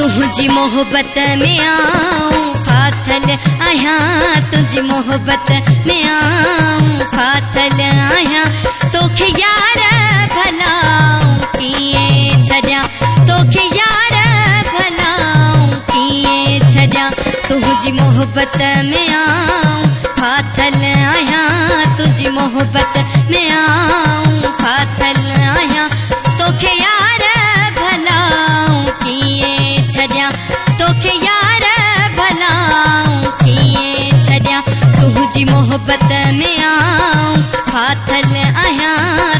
तुझी मोहब्बत में आऊं फाथल आया, तुझी मोहब्बत में आऊं फाथल आया, तोखे यार भलाऊं किए छजा, तोखे यार भलाऊं किए छजा। तुझी मोहब्बत में आऊं फाथल आया, तुझी मोहब्बत में आऊं फाथल आया, तोखे यार भलाऊं किए छजा, तोखे यार भलाऊं किए छजा। तुझी मोहब्बत में आऊं फाथल आया,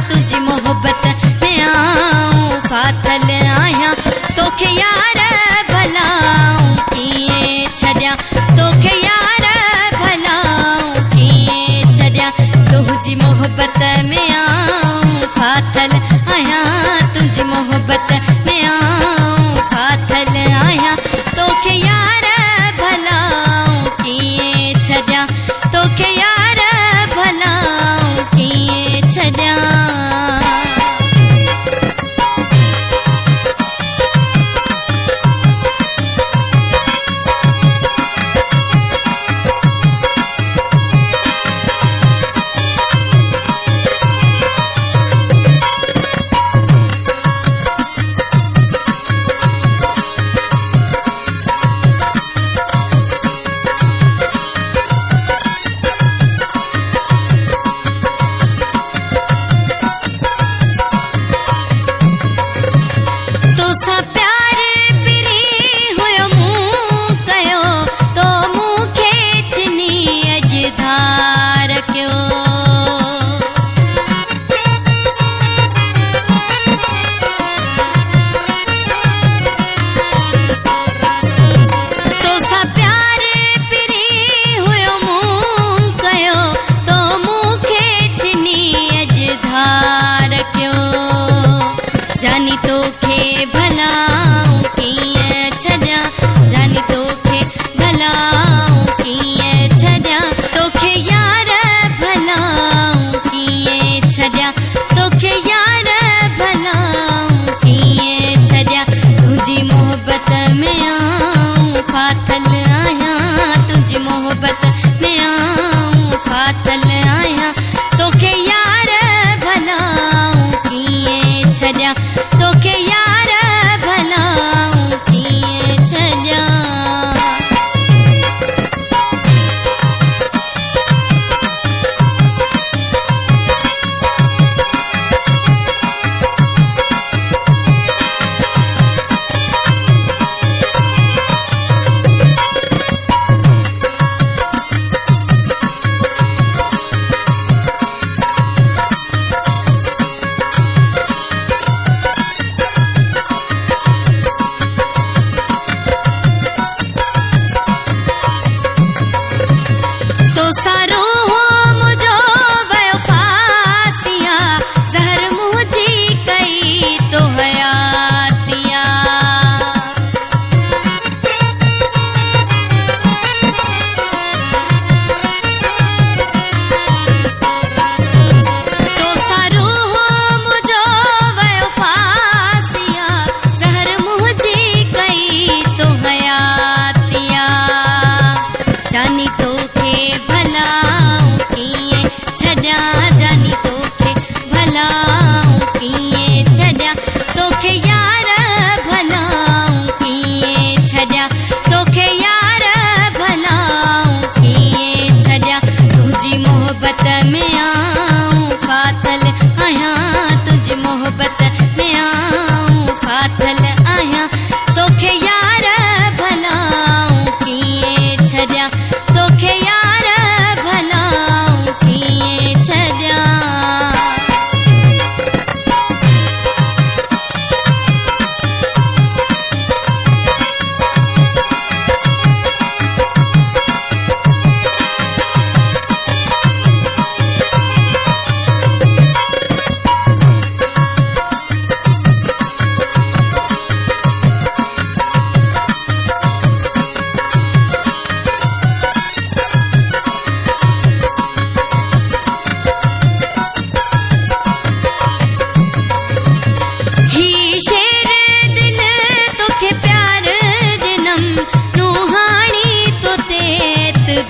तुझी मोहब्बत में आऊं फाथल आया, तोखे यार भलाऊं किए छजा, तोखे यार भलाऊं किए छजा। तुझी मोहब्बत में आऊं फाथल आया, तुझी मोहब्बत में आऊं फाथल आया, तोखे यार भलाऊं किए छजा, तोखे यार भलाऊं किए छजा। तोसा प्यार पिरी हुयो मूं कयो, तो मूंखे चिनी अॼु धार कयो। तोसा प्यार पिरी हुयो मूं कयो, तो मूंखे चिनी अॼु धार कयो। जानी तोखे भलाऊं कीअं छॾियां, जानी तोखे भलाऊं कीअं छॾियां, तोखे यार भलाऊं कीअं छॾियां, तोखे यार भलाऊं कीअं छॾियां। तुझी मोहब्बत में आऊं फाथल आया, तुझी मोहब्बत में आऊं फाथल आया, तोखे यार भलाऊं कीअं छॾियां, तोखे यार भलाऊं कीअं छॾियां। तो सारो मुझो वयो फासिया, ज़हर मुझी कई तो हयातिया। तो सारो मुझो वयो फासिया, ज़हर मुझी कई तो हयातिया। जानी तोखे भलाऊं कीअं छॾियां, जानी तोखे भलाऊं कीअं छॾियां, तोखे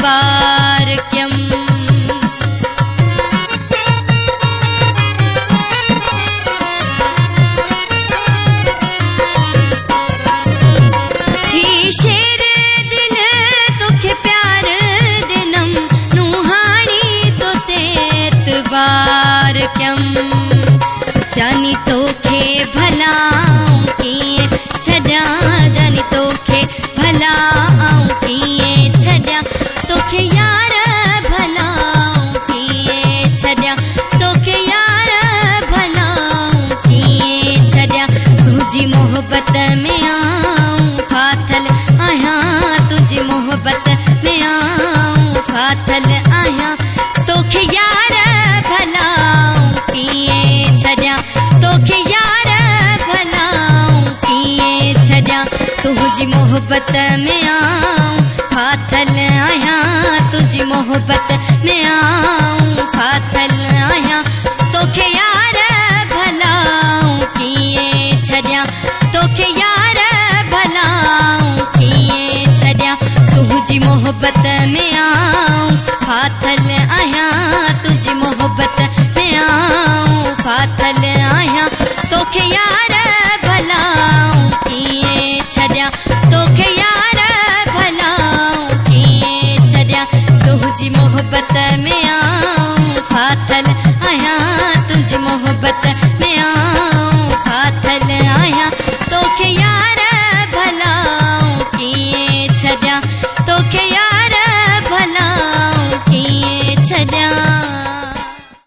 एतबार क्यम। ही शेर दिल तोखे प्यार दिनम नुहानी तो ते एतबार क्यम। जानी तोखे भलाऊं किए छड्या, जानी तोखे भलाऊं किए छड्या, तोखे यार भलाऊं किए छड्या, तोखे यार भलाऊं किए छड्या। तुझी मोहब्बत में आऊं फाथल आहियां, तुझी मोहब्बत में आऊं फाथल आहियां, तोखे यार भलाऊं किए छड्या, तोखे यार भलाऊं किए छड्या। तुझी मोहब्बत में आऊं फाथल आहियां, तुझी मोहब्बत में आऊं फाथल आहियां, तोखे यार भलाऊं किए छड्या, तोखे यार भलाऊं किए छड्या। तुझी मोहब्बत में आऊं फाथल आहियां, तुझी मोहब्बत में आऊं फाथल आहियां, तोखे यार भलाऊं किए छड्या, तोखे यार भलाऊं किए छड्या। तुझी मोहब्बत में आऊं फाथल आहियां, तुझी मोहब्बत